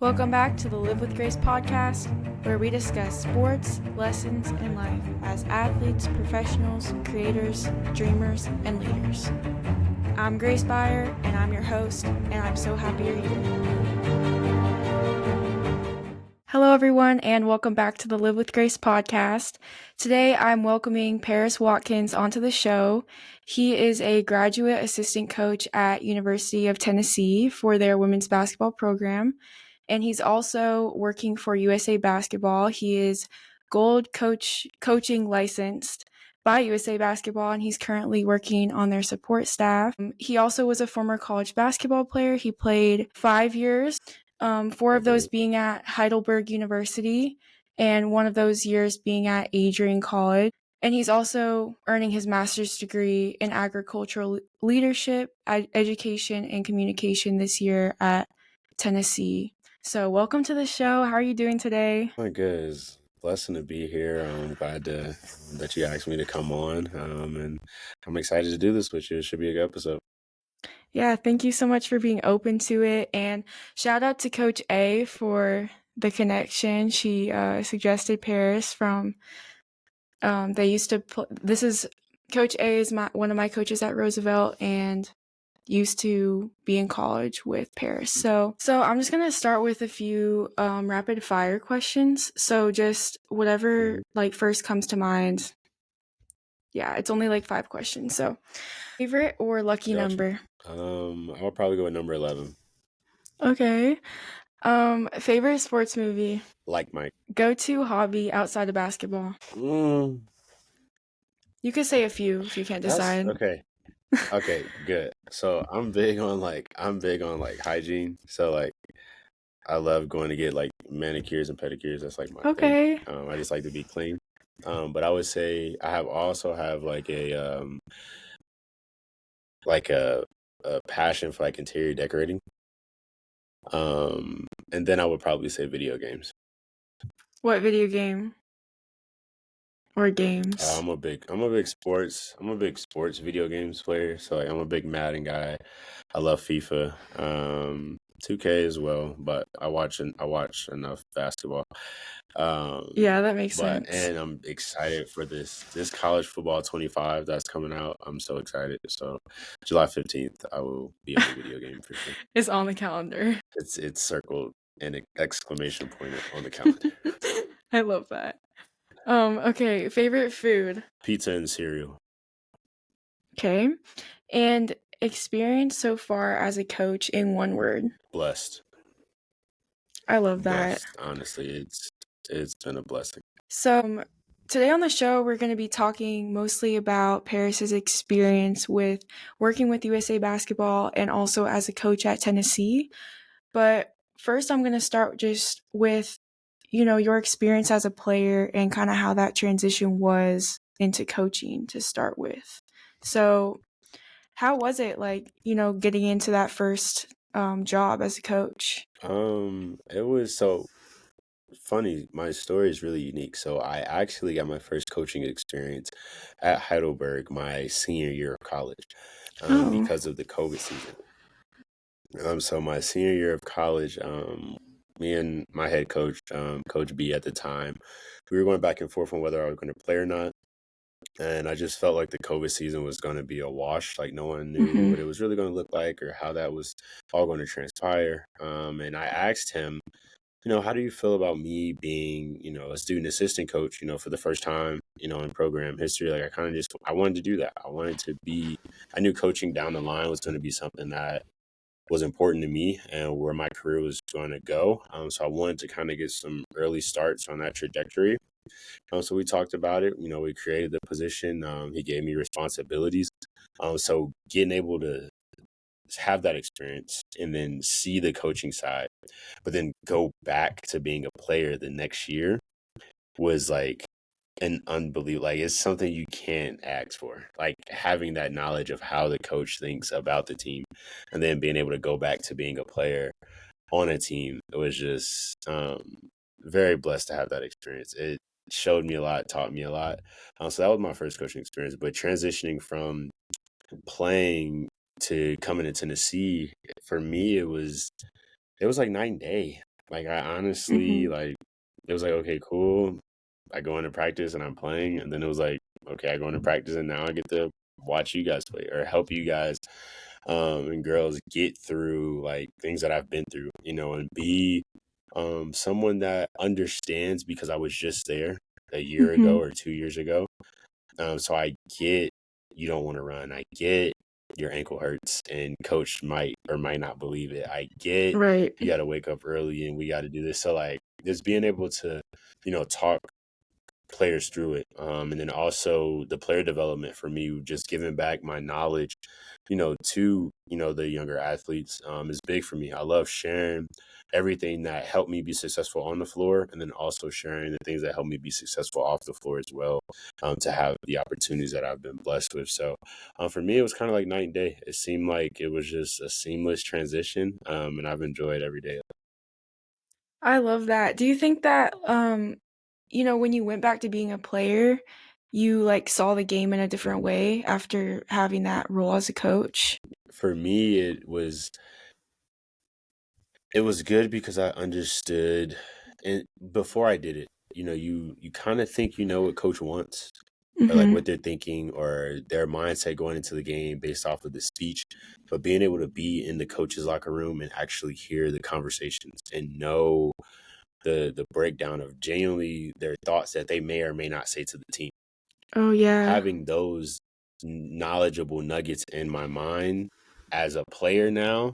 Welcome back to the Live with Grace podcast, where we discuss sports, lessons, and life as athletes, professionals, creators, dreamers, and leaders. I'm Grace Byer, and I'm your host, and I'm so happy you're here. Hello, everyone, and welcome back to the Live with Grace podcast. Today, I'm welcoming Paris Watkins onto the show. He is a graduate assistant coach at University of Tennessee for their women's basketball program, and he's also working for USA Basketball. He is gold coaching licensed by USA Basketball, and he's currently working on their support staff. He also was a former college basketball player. He played 5 years. 4 of those being at Heidelberg University, and one of those years being at Adrian College. And he's also earning his master's degree in agricultural leadership, education, and communication this year at Tennessee. So welcome to the show. How are you doing today? My good. It's a blessing to be here. I'm glad that you asked me to come on, and I'm excited to do this with you. It should be a good episode. Yeah, thank you so much for being open to it. And shout out to Coach A for the connection. She suggested Paris from, they used to, this is, Coach A is one of my coaches at Roosevelt and used to be in college with Paris. So I'm just going to start with a few rapid fire questions. So just whatever like first comes to mind. Yeah, it's only like 5 questions. So favorite or lucky Gotcha. number? I'll probably go with number 11. Okay. Favorite sports movie? Like Mike. Go-to hobby outside of basketball? You could say a few if you can't decide. Okay. Okay, good. So I'm big on hygiene. So I love going to get like manicures and pedicures. That's like my Okay. thing. I just like to be clean. But I would say I also have like a passion for like interior decorating. And then I would probably say video games. What video game or games? I'm a big sports video games player. So like I'm a big Madden guy. I love FIFA, 2K as well, but I watch enough basketball. Yeah, that makes But sense. and I'm excited for this college football 25 that's coming out. I'm so excited. So July 15th, I will be on the video game for sure. It's on the calendar. It's circled and an exclamation point on the calendar. I love that. Okay, favorite food? Pizza and cereal. Okay. And experience so far as a coach in one word? Blessed. I love that. Blessed. Honestly, it's been a blessing. So today on the show, we're going to be talking mostly about Paris's experience with working with USA Basketball and also as a coach at Tennessee. But first, I'm going to start just with, your experience as a player and kind of how that transition was into coaching to start with. So how was it like, getting into that first job as a coach? It was so funny. My story is really unique. So I actually got my first coaching experience at Heidelberg my senior year of college, because of the COVID season. So my senior year of college, me and my head coach, Coach B at the time, we were going back and forth on whether I was going to play or not. And I just felt like the COVID season was going to be a wash. Like no one knew what it was really going to look like or how that was all going to transpire. And I asked him, how do you feel about me being, a student assistant coach, for the first time, in program history? Like I wanted to do that. I knew coaching down the line was going to be something that was important to me and where my career was going to go. So I wanted to kind of get some early starts on that trajectory. So we talked about it. We created the position. He gave me responsibilities. So getting able to have that experience and then see the coaching side, but then go back to being a player the next year was like an unbelievable, like it's something you can't ask for. Like having that knowledge of how the coach thinks about the team and then being able to go back to being a player on a team. It was just very blessed to have that experience. It showed me a lot, taught me a lot. So that was my first coaching experience. But transitioning from playing to coming to Tennessee, for me, it was like night and day. Like, I honestly, Mhm. like, it was like, "Okay, cool." I go into practice and I'm playing, and then it was like, "Okay, I go into practice and now I get to watch you guys play or help you guys, and girls get through, like, things that I've been through, and be, someone that understands because I was just there a year ago Mhm. or 2 years ago. So I get you don't wanna run. I get your ankle hurts and coach might or might not believe it. I get Right. you gotta wake up early and we gotta do this. So, like, just being able to, talk players through it. And then also the player development for me, just giving back my knowledge, to, the younger athletes, is big for me. I love sharing everything that helped me be successful on the floor and then also sharing the things that helped me be successful off the floor as well, to have the opportunities that I've been blessed with. So for me, it was kind of like night and day. It seemed like it was just a seamless transition, and I've enjoyed every day. I love that. Do you think that, when you went back to being a player, you, like, saw the game in a different way after having that role as a coach? For me, it was good because I understood, and before I did it, you kind of think you know what coach wants or like what Mhm. they're thinking or their mindset going into the game based off of the speech, but being able to be in the coach's locker room and actually hear the conversations and know the breakdown of genuinely their thoughts that they may or may not say to the team. Oh, yeah. Having those knowledgeable nuggets in my mind as a player now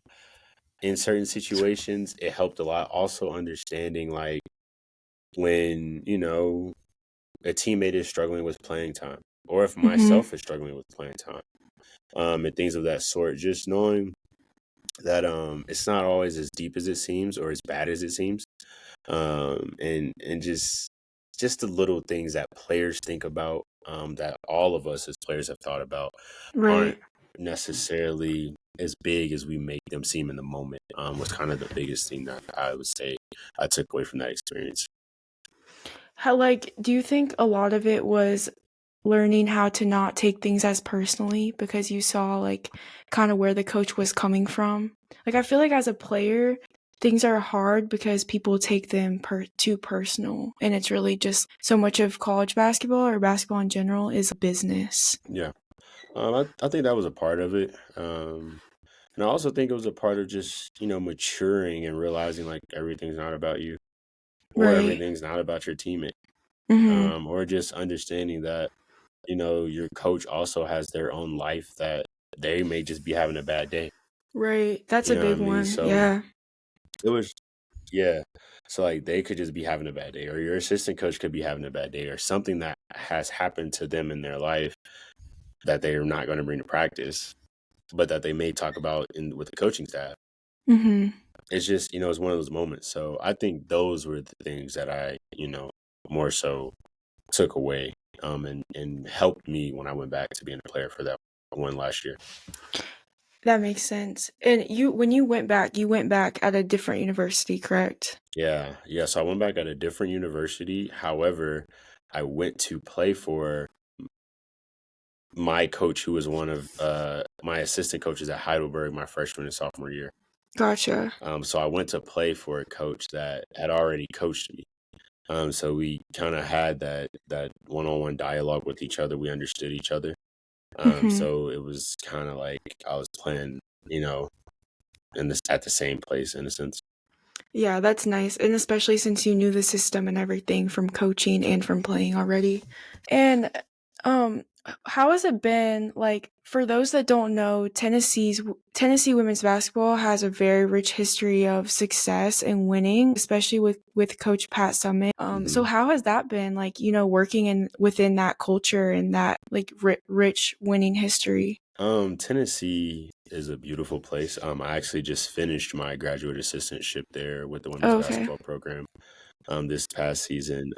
in certain situations, it helped a lot. Also understanding like when, a teammate is struggling with playing time, or if Mhm. myself is struggling with playing time, and things of that sort. Just knowing that it's not always as deep as it seems or as bad as it seems. And just the little things that players think about, that all of us as players have thought about aren't Right. necessarily as big as we make them seem in the moment, was kind of the biggest thing that I would say I took away from that experience. How, like, do you think a lot of it was learning how to not take things as personally because you saw, like, kinda where the coach was coming from? Like, I feel like as a player, things are hard because people take them too personal, and it's really just so much of college basketball or basketball in general is business. Yeah. I think that was a part of it. And I also think it was a part of just, maturing and realizing like everything's not about you or Right. everything's not about your teammate. Mhm. Or just understanding that, your coach also has their own life that they may just be having a bad day. Right. That's You a know what I big mean? one. So Yeah. it was, yeah. So like they could just be having a bad day, or your assistant coach could be having a bad day, or something that has happened to them in their life that they are not going to bring to practice, but that they may talk about in with the coaching staff. Mhm. It's just, it's one of those moments. So I think those were the things that I, more so took away, and helped me when I went back to being a player for that one last year. That makes sense. And when you went back at a different university, correct? Yeah, yeah. So I went back at a different university. However, I went to play for my coach, who was one of my assistant coaches at Heidelberg my freshman and sophomore year. Gotcha. So I went to play for a coach that had already coached me. So we kind of had that one-on-one dialogue with each other. We understood each other. Mhm. So it was kind of like I was playing, you know, in this at the same place in a sense. Yeah, that's nice, and especially since you knew the system and everything from coaching and from playing already. And, how has it been, like, for those that don't know, Tennessee women's basketball has a very rich history of success and winning, especially with Coach Pat Summitt. So hmm how has that been, like, working within that culture and that, like, rich winning history? Tennessee is a beautiful place. I actually just finished my graduate assistantship there with the women's Oh, okay. basketball program, this past season.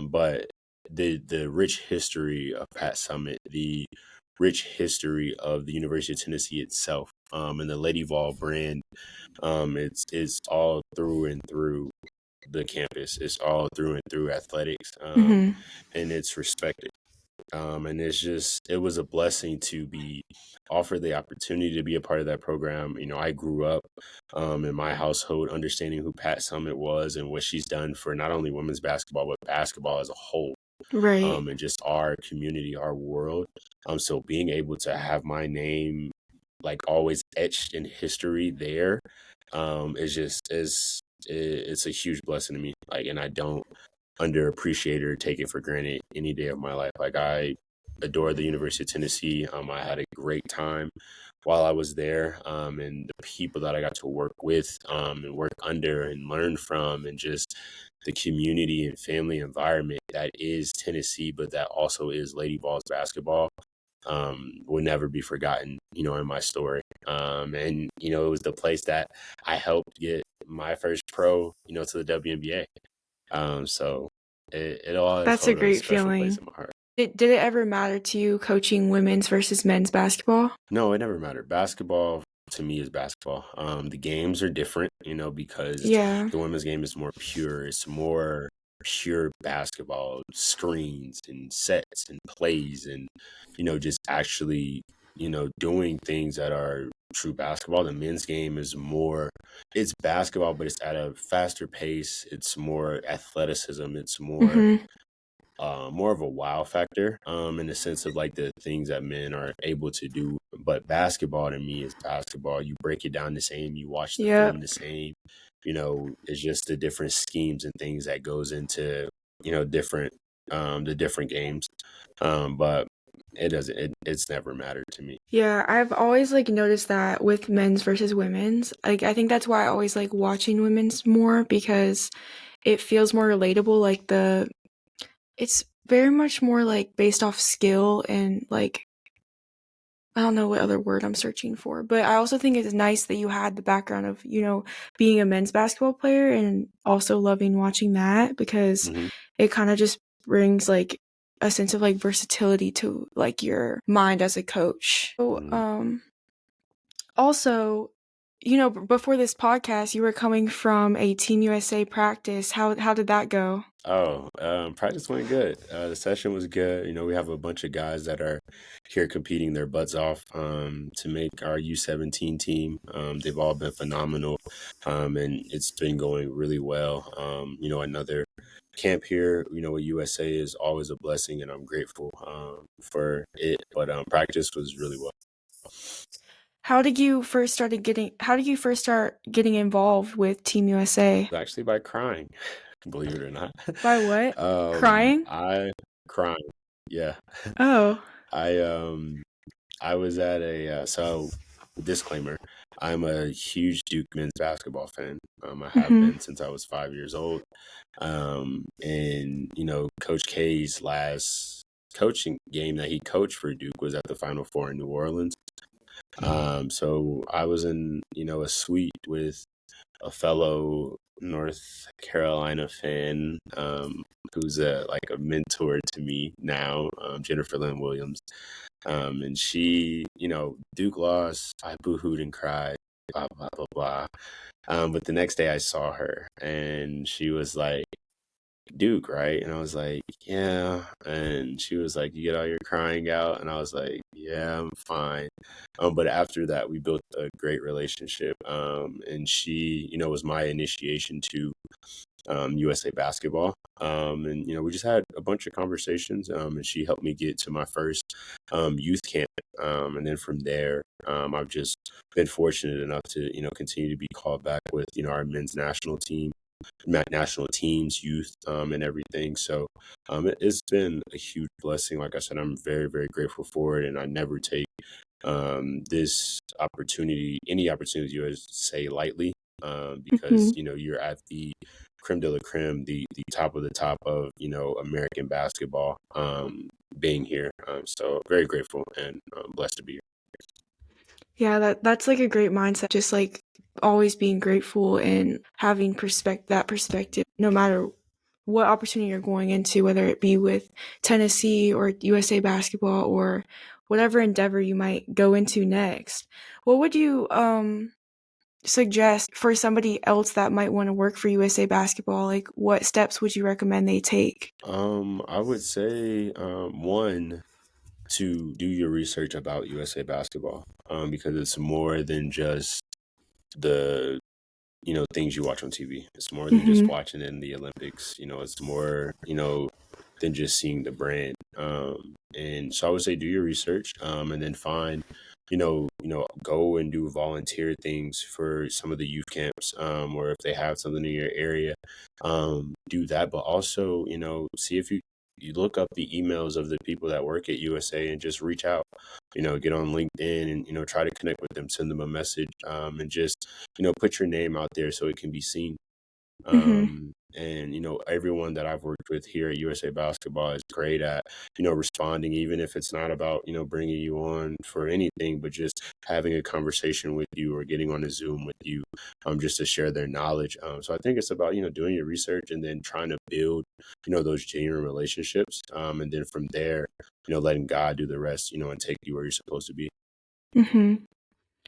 But the rich history of Pat Summit, the rich history of the University of Tennessee itself, and the Lady Vol brand, it's all through and through the campus. It's all through and through athletics, Mhm. and it's respected. And it was a blessing to be offered the opportunity to be a part of that program. I grew up in my household understanding who Pat Summitt was and what she's done for not only women's basketball, but basketball as a whole, Right. and just our community, our world. So being able to have my name like always etched in history there, is just is it's a huge blessing to me. Like, and I don't underappreciate or take it for granted any day of my life. Like, I adore the University of Tennessee. I had a great time while I was there, and the people that I got to work with, and work under and learn from, and just the community and family environment that is Tennessee, but that also is Lady Vols basketball, will never be forgotten, in my story. And, it was the place that I helped get my first pro, to the WNBA. So it always That's a hold a great special place feeling. in my heart. Did it ever matter to you coaching women's versus men's basketball? No, it never mattered. Basketball to me is basketball. The games are different, because Yeah. the women's game is more pure. It's more pure basketball, screens and sets and plays and, just actually, doing things that are true basketball. The men's game is more, it's basketball, but it's at a faster pace. It's more athleticism. It's Mhm. more of a wow factor, in the sense of like the things that men are able to do. But basketball to me is basketball. You break it down the same, you watch the film Yep. the same. It's just the different schemes and things that goes into, different the different games. But it's never mattered to me. Yeah, I've always like noticed that with men's versus women's. Like I think that's why I always like watching women's more because it feels more relatable. Like it's very much more like based off skill and like I don't know what other word I'm searching for, but I also think it's nice that you had the background of, being a men's basketball player and also loving watching that because Hmm. it kind of just brings like a sense of like versatility to like your mind as a coach. So, Hmm. also, before this podcast, you were coming from a Team USA practice. How did that go? Oh, practice went good. The session was good. We have a bunch of guys that are here competing their butts off, to make our U17 team. They've all been phenomenal, and it's been going really well. Another camp here, with USA is always a blessing, and I'm grateful, for it. But practice was really well. How did you first start getting involved with Team USA? Actually, by crying, believe it or not. By what? Crying? I crying. Yeah. Oh. I I was at so disclaimer, I'm a huge Duke men's basketball fan. I have Mhm. been since I was 5 years old. And Coach K's last coaching game that he coached for Duke was at the Final Four in New Orleans. So I was in, a suite with a fellow North Carolina fan, who's like a mentor to me now, Jennifer Lynn Williams. And she, Duke lost. I boohooed and cried, blah, blah, blah, blah. But the next day I saw her and she was like, Duke, right? And I was like, yeah. And she was like, you get all your crying out. And I was like, yeah, I'm fine. But after that, we built a great relationship. And she, was my initiation to, USA basketball. And we just had a bunch of conversations. And she helped me get to my first, youth camp. And then from there, I've just been fortunate enough to continue to be called back with our men's national team, national teams, youth, and everything. So, it's been a huge blessing. Like I said, I'm very, very grateful for it, and I never take, this opportunity, any opportunity you would say lightly, because Mhm. you're at the creme de la creme, the top of the top of American basketball, being here. So very grateful and, blessed to be here. Yeah, that's like a great mindset. Just like always being grateful and having that perspective, no matter what opportunity you're going into, whether it be with Tennessee or USA basketball or whatever endeavor you might go into next. What would you suggest for somebody else that might want to work for USA Basketball? Like, what steps would you recommend they take? I would say one, to do your research about USA Basketball, because it's more than just the things you watch on TV. It's more than just Mm-hmm. watching it in the Olympics. It's more than just seeing the brand. And so I would say do your research, and then find go and do volunteer things for some of the youth camps, or if they have something in your area, do that. But also see if you look up the emails of the people that work at USA and just reach out, get on LinkedIn and try to connect with them, send them a message, and just put your name out there so it can be seen. Mm-hmm. And everyone that I've worked with here at USA Basketball is great at responding, even if it's not about bringing you on for anything, but just having a conversation with you or getting on a Zoom with you, just to share their knowledge. So I think it's about doing your research and then trying to build those genuine relationships, and then from there letting God do the rest, and take you where you're supposed to be. Mm-hmm.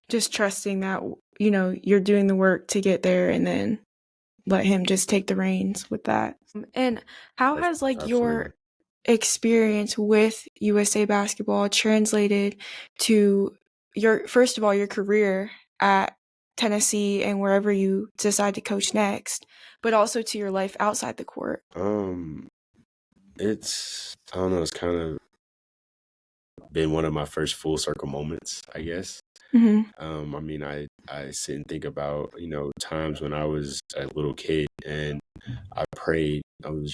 Just trusting that, you're doing the work to get there, and then let him just take the reins with that. And how has like Absolutely. your experience with USA Basketball translated to your, first of all, your career at Tennessee and wherever you decide to coach next, but also to your life outside the court? Um, it's I don't know, it's kind of been one of my first full circle moments, I guess. Mm-hmm. I mean, I sit and think about, times when I was a little kid and I prayed. I would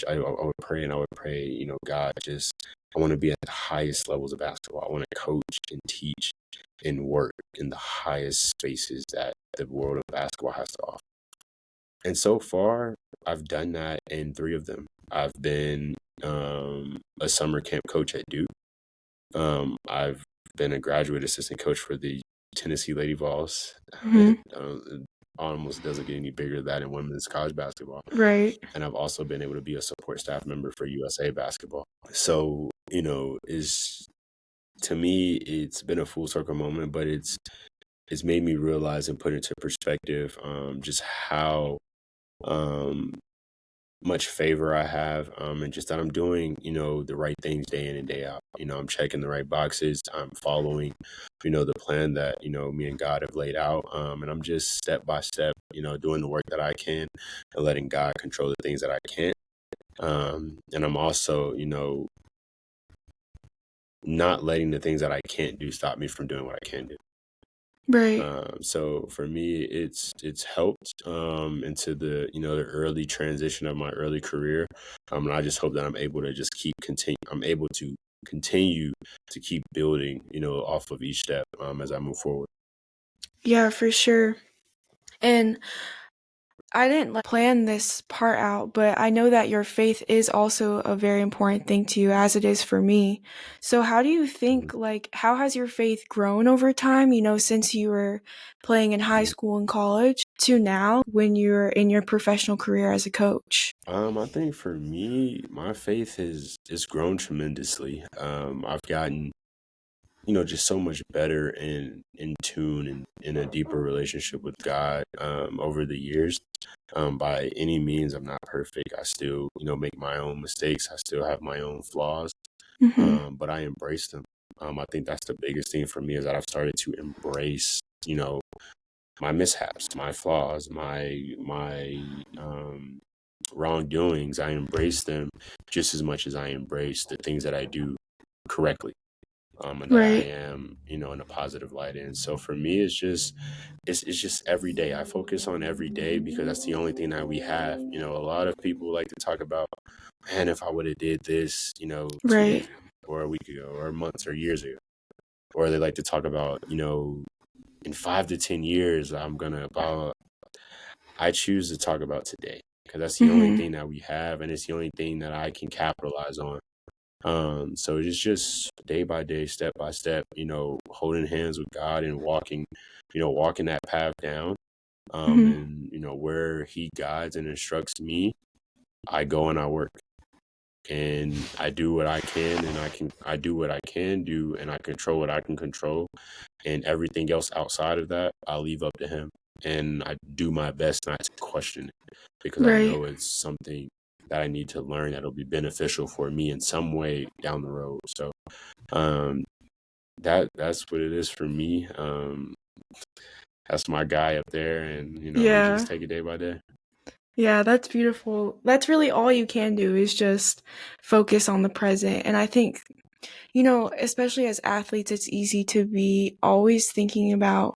pray and I would pray, God, just I want to be at the highest levels of basketball. I want to coach and teach and work in the highest spaces that the world of basketball has to offer. And so far, I've done that in three of them. I've been a summer camp coach at Duke. I've been a graduate assistant coach for the Tennessee Lady Vols. Mm-hmm. It almost doesn't get any bigger than that in women's college basketball. Right. And I've also been able to be a support staff member for USA Basketball. So, is to me, it's been a full circle moment, but it's made me realize and put into perspective, just how um, much favor I have, and just that I'm doing, the right things day in and day out. I'm checking the right boxes. I'm following, the plan that, me and God have laid out. And I'm just step by step, doing the work that I can and letting God control the things that I can't. And I'm also, not letting the things that I can't do stop me from doing what I can do. Right. So for me, it's helped into the the early transition of my early career, and I just hope that I'm able to just keep continue. I'm able to continue to keep building, off of each step as I move forward. Yeah, for sure. And I didn't like plan this part out, but I know that your faith is also a very important thing to you, as it is for me. So how do you Mhm, think, like, how has your faith grown over time, since you were playing in high mhm. school and college to now when you're in your professional career as a coach? I think for me, my faith has grown tremendously. I've gotten just so much better and in tune and in a deeper relationship with God over the years. By any means, I'm not perfect. I still, make my own mistakes. I still have my own flaws, Mm-hmm. but I embrace them. I think that's the biggest thing for me is that I've started to embrace, my mishaps, my flaws, my wrongdoings. I embrace them just as much as I embrace the things that I do correctly, and that I Right. am, in a positive light. And so for me, it's just every day. I focus on every day because that's the only thing that we have. A lot of people like to talk about, man, if I would have did this, 2 days Right. ago or a week ago or months or years ago. Or they like to talk about, in 5 to 10 years, I'm gonna blah. I choose to talk about today because that's the only Mm-hmm. thing that we have, and it's the only thing that I can capitalize on. So it's just day by day, step by step, holding hands with God and walking, walking that path down. Mm-hmm. And where He guides and instructs me, I go and I work and I do what I can, and I do what I can do, and I control what I can control, and everything else outside of that, I'll leave up to Him. and I do my best not to question it because I Right. know it's something that I need to learn that'll be beneficial for me in some way down the road. So um, that's what it is for me. That's my guy up there, and we Yeah. just take it day by day. Yeah, that's beautiful. That's really all you can do is just focus on the present. And I think, especially as athletes, it's easy to be always thinking about,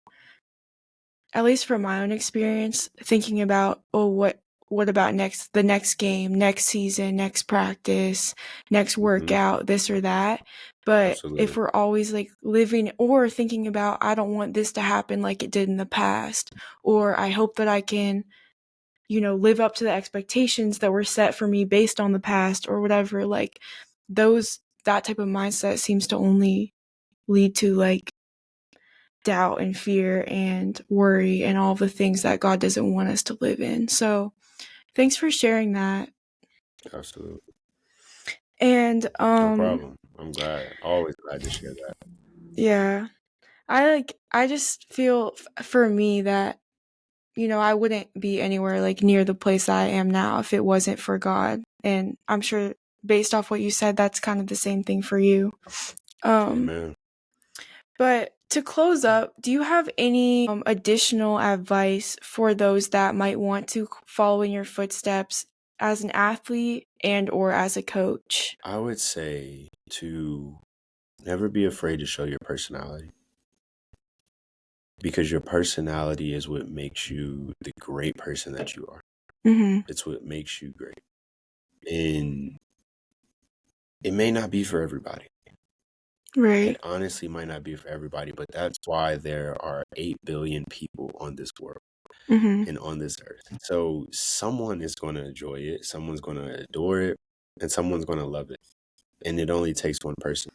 at least from my own experience, thinking about, oh, what about the next game, next season, next practice, next Hmm. workout, this or that. But if Absolutely, we're always like living or thinking about, I don't want this to happen like it did in the past, or I hope that I can live up to the expectations that were set for me based on the past or whatever, like that type of mindset seems to only lead to like doubt and fear and worry and all the things that God doesn't want us to live in. So, thanks for sharing that. absolutely, And no problem. I'm glad, always glad to share that. yeah, I just feel for me that I wouldn't be anywhere like near the place I am now if it wasn't for God. And I'm sure based off what you said, that's kind of the same thing for you. Um, Amen. but to close up, do you have any additional advice for those that might want to follow in your footsteps as an athlete and or as a coach? I would say to never be afraid to show your personality because your personality is what makes you the great person that you are. Mm-hmm. It's what makes you great. And it may not be for everybody. It Right. honestly might not be for everybody, but that's why there are 8 billion people on this world Mm-hmm. and on this earth. So someone is going to enjoy it, someone's going to adore it, and someone's going to love it. And it only takes one person.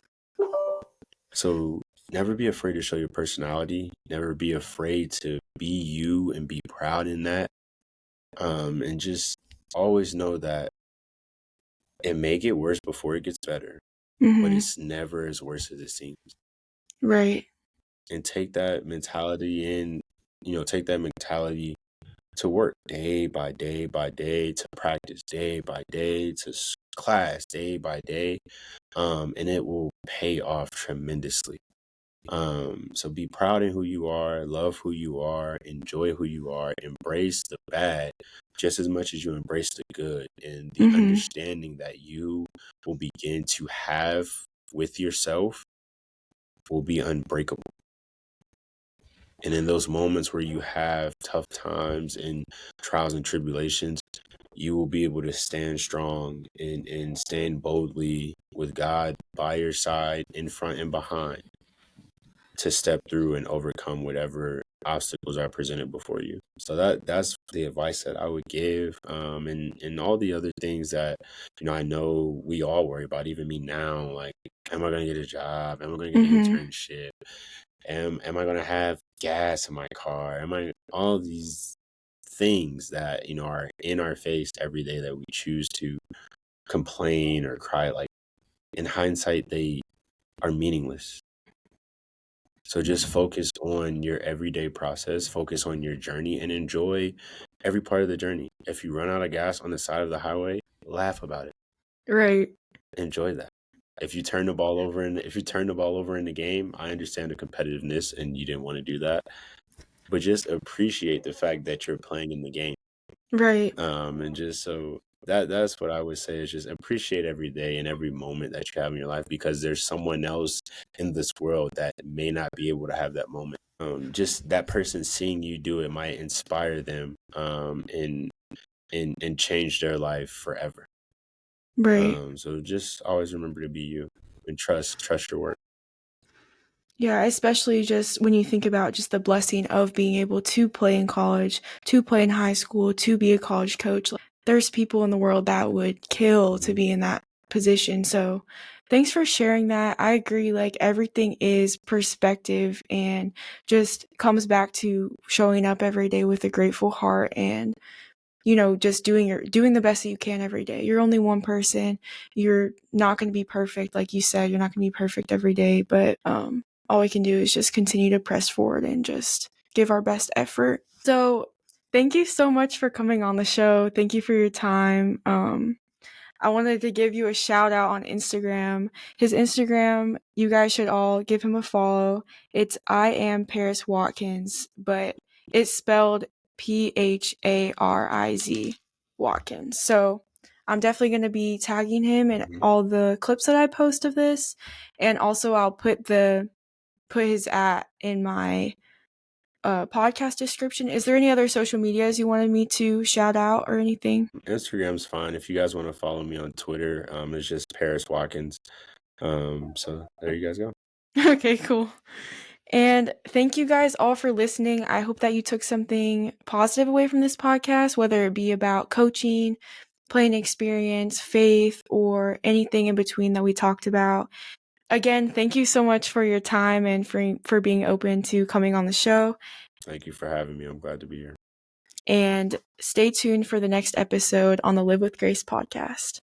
So never be afraid to show your personality. Never be afraid to be you and be proud in that. And just always know that it may get worse before it gets better, but Mm-hmm. it's never as worse as it seems. Right. And take that mentality take that mentality to work day by day by day, to practice day by day, to class day by day. And it will pay off tremendously. So be proud in who you are, love who you are, enjoy who you are, embrace the bad just as much as you embrace the good, and the Mm-hmm. understanding that you will begin to have with yourself will be unbreakable. And in those moments where you have tough times and trials and tribulations, you will be able to stand strong and stand boldly with God by your side, in front and behind, to step through and overcome whatever obstacles are presented before you. So that's the advice that I would give. And all the other things that, I know we all worry about, even me now, like, am I gonna get a job? Am I gonna get an Mm-hmm. internship? Am I gonna have gas in my car? Am I all these things that, are in our face every day that we choose to complain or cry, like, in hindsight, they are meaningless. So just focus on your everyday process, focus on your journey, and enjoy every part of the journey. If you run out of gas on the side of the highway, laugh about it. Right. Enjoy that. If you turn the ball over in the game, I understand the competitiveness and you didn't want to do that, but just appreciate the fact that you're playing in the game. Right. And just so that's what I would say is just appreciate every day and every moment that you have in your life, because there's someone else in this world that may not be able to have that moment. Just that person seeing you do it might inspire them, and change their life forever. Right. So just always remember to be you and trust your work. Yeah, especially just when you think about just the blessing of being able to play in college, to play in high school, to be a college coach. Like, there's people in the world that would kill to Hmm. be in that position. So, thanks for sharing that. I agree. Like, everything is perspective and just comes back to showing up every day with a grateful heart and just doing the best that you can every day. You're only one person. You're not going to be perfect, like you said. You're not going to be perfect every day, but all we can do is just continue to press forward and just give our best effort. So thank you so much for coming on the show. Thank you for your time. I wanted to give you a shout out on Instagram. His Instagram, you guys should all give him a follow. It's I am Paris Watkins, but it's spelled Phariz Watkins. So I'm definitely going to be tagging him in all the clips that I post of this, and also I'll put his @ in my podcast description. Is there any other social medias you wanted me to shout out or anything? Instagram's fine. If you guys want to follow me on Twitter, it's just Paris Watkins. So there you guys go. Okay, cool. And thank you guys all for listening. I hope that you took something positive away from this podcast, whether it be about coaching, playing experience, faith, or anything in between that we talked about. Again, thank you so much for your time and for being open to coming on the show. Thank you for having me. I'm glad to be here. And stay tuned for the next episode on the Live with Grace podcast.